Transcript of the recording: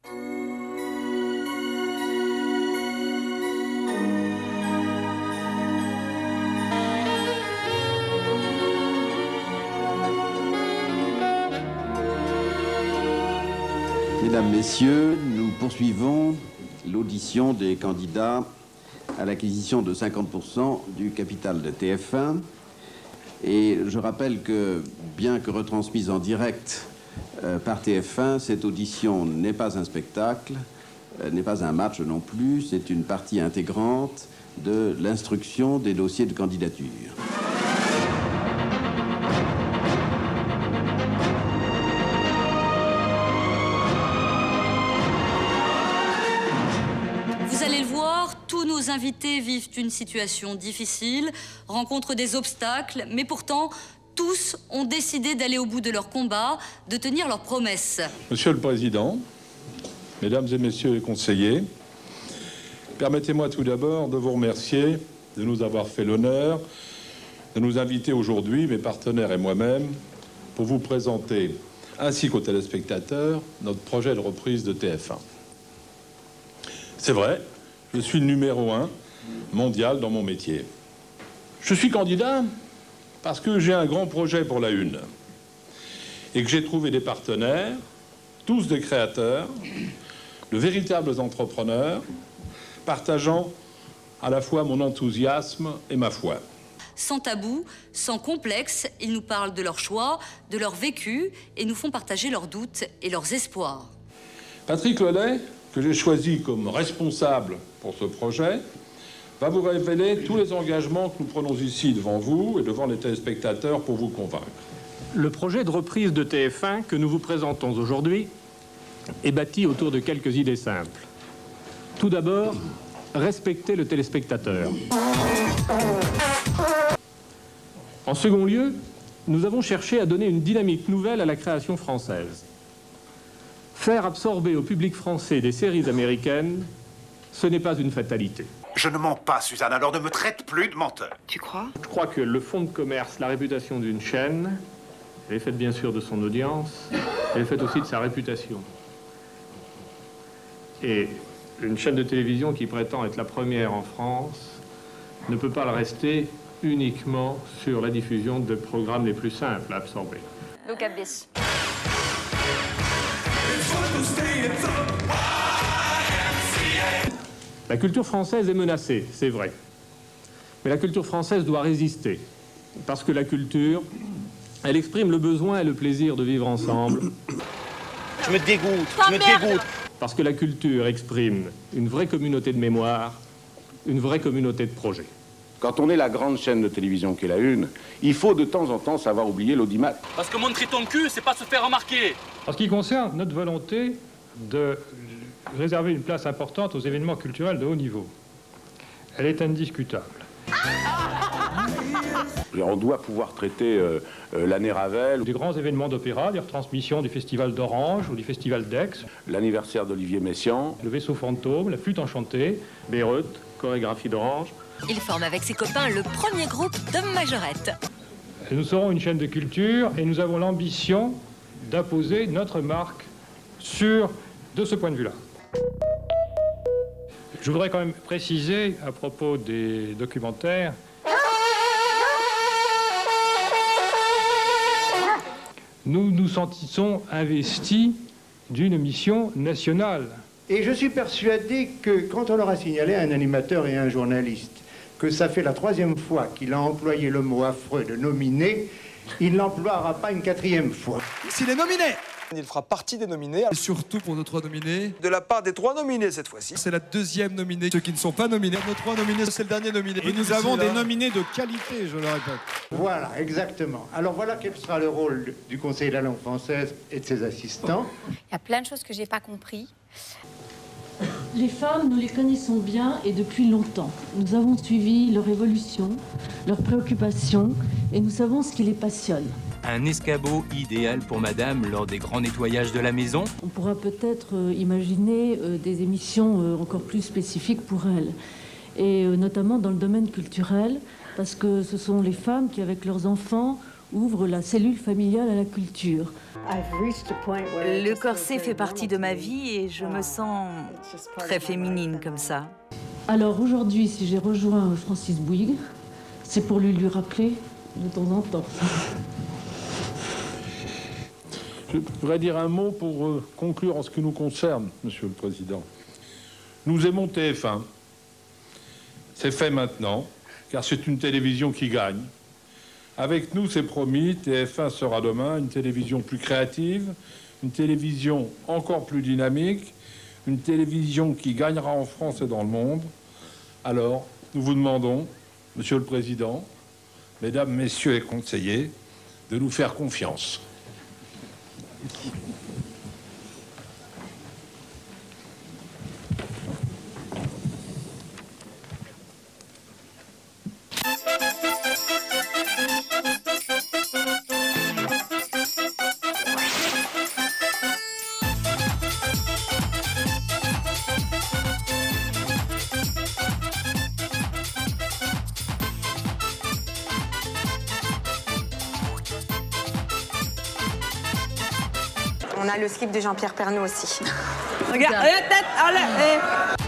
Mesdames, Messieurs, nous poursuivons l'audition des candidats à l'acquisition de 50% du capital de TF1. Et je rappelle que, bien que retransmise en direct par TF1, cette audition n'est pas un spectacle, n'est pas un match non plus, c'est une partie intégrante de l'instruction des dossiers de candidature. Tous nos invités vivent une situation difficile, rencontrent des obstacles, mais pourtant, tous ont décidé d'aller au bout de leur combat, de tenir leurs promesses. Monsieur le Président, Mesdames et Messieurs les conseillers, permettez-moi tout d'abord de vous remercier de nous avoir fait l'honneur de nous inviter aujourd'hui, mes partenaires et moi-même, pour vous présenter, ainsi qu'aux téléspectateurs, notre projet de reprise de TF1. C'est vrai, je suis le numéro 1 mondial dans mon métier. Je suis candidat parce que j'ai un grand projet pour la Une et que j'ai trouvé des partenaires, tous des créateurs, de véritables entrepreneurs, partageant à la fois mon enthousiasme et ma foi. Sans tabou, sans complexe, ils nous parlent de leurs choix, de leur vécu et nous font partager leurs doutes et leurs espoirs. Patrick Lelay, que j'ai choisi comme responsable pour ce projet, va vous révéler tous les engagements que nous prenons ici devant vous et devant les téléspectateurs pour vous convaincre. Le projet de reprise de TF1 que nous vous présentons aujourd'hui est bâti autour de quelques idées simples. Tout d'abord, respecter le téléspectateur. En second lieu, nous avons cherché à donner une dynamique nouvelle à la création française. Faire absorber au public français des séries américaines, ce n'est pas une fatalité. Je ne mens pas, Suzanne, alors ne me traite plus de menteur. Tu crois? Je crois que le fonds de commerce, la réputation d'une chaîne, elle est faite bien sûr de son audience, elle est faite aussi de sa réputation. Et une chaîne de télévision qui prétend être la première en France ne peut pas le rester uniquement sur la diffusion de programmes les plus simples à absorber. Look at this. La culture française est menacée, c'est vrai. Mais la culture française doit résister. Parce que la culture, elle exprime le besoin et le plaisir de vivre ensemble. Je me dégoûte. Parce que la culture exprime une vraie communauté de mémoire, une vraie communauté de projets. Quand on est la grande chaîne de télévision qu'est la Une, il faut de temps en temps savoir oublier l'audimat. Parce que montrer ton cul, c'est pas se faire remarquer. En ce qui concerne notre volonté de réserver une place importante aux événements culturels de haut niveau, elle est indiscutable. On doit pouvoir traiter l'année Ravel, Des grands événements d'opéra, des retransmissions du Festival d'Orange ou du Festival d'Aix, l'anniversaire d'Olivier Messiaen, le vaisseau fantôme, la flûte enchantée, Beyrouth, chorégraphie d'Orange. Il forme avec ses copains le premier groupe de majorettes. Et nous serons une chaîne de culture et nous avons l'ambition d'imposer notre marque de ce point de vue-là. Je voudrais quand même préciser à propos des documentaires nous nous sentissons investis d'une mission nationale. Et je suis persuadé que quand on aura signalé à un animateur et à un journaliste que ça fait la 3e fois qu'il a employé le mot affreux de nominé, il ne l'emploiera pas une 4e fois. S'il est nominé, il fera partie des nominés. Et surtout pour nos 3 nominés. De la part des 3 nominés cette fois-ci. C'est la 2e nominée. Ceux qui ne sont pas nominés, nos 3 nominés, c'est le dernier nominé. Et nous avons des nominés de qualité, je le répète. Voilà, exactement. Alors voilà quel sera le rôle du Conseil de la langue française et de ses assistants. Il y a plein de choses que j'ai pas compris. Les femmes, nous les connaissons bien et depuis longtemps. Nous avons suivi leur évolution, leurs préoccupations et nous savons ce qui les passionne. Un escabeau idéal pour madame lors des grands nettoyages de la maison. On pourra peut-être imaginer des émissions encore plus spécifiques pour elles. Et notamment dans le domaine culturel, parce que ce sont les femmes qui, avec leurs enfants ouvre la cellule familiale à la culture. Le corset fait partie de ma vie et je me sens très féminine comme ça. Alors aujourd'hui, si j'ai rejoint Francis Bouygues, c'est pour lui rappeler de temps en temps. Je voudrais dire un mot pour conclure en ce qui nous concerne, Monsieur le Président. Nous aimons TF1. C'est fait maintenant, car c'est une télévision qui gagne. Avec nous, c'est promis, TF1 sera demain une télévision plus créative, une télévision encore plus dynamique, une télévision qui gagnera en France et dans le monde. Alors, nous vous demandons, Monsieur le Président, Mesdames, Messieurs les conseillers, de nous faire confiance. On a le slip de Jean-Pierre Pernaut aussi. Regarde, la tête,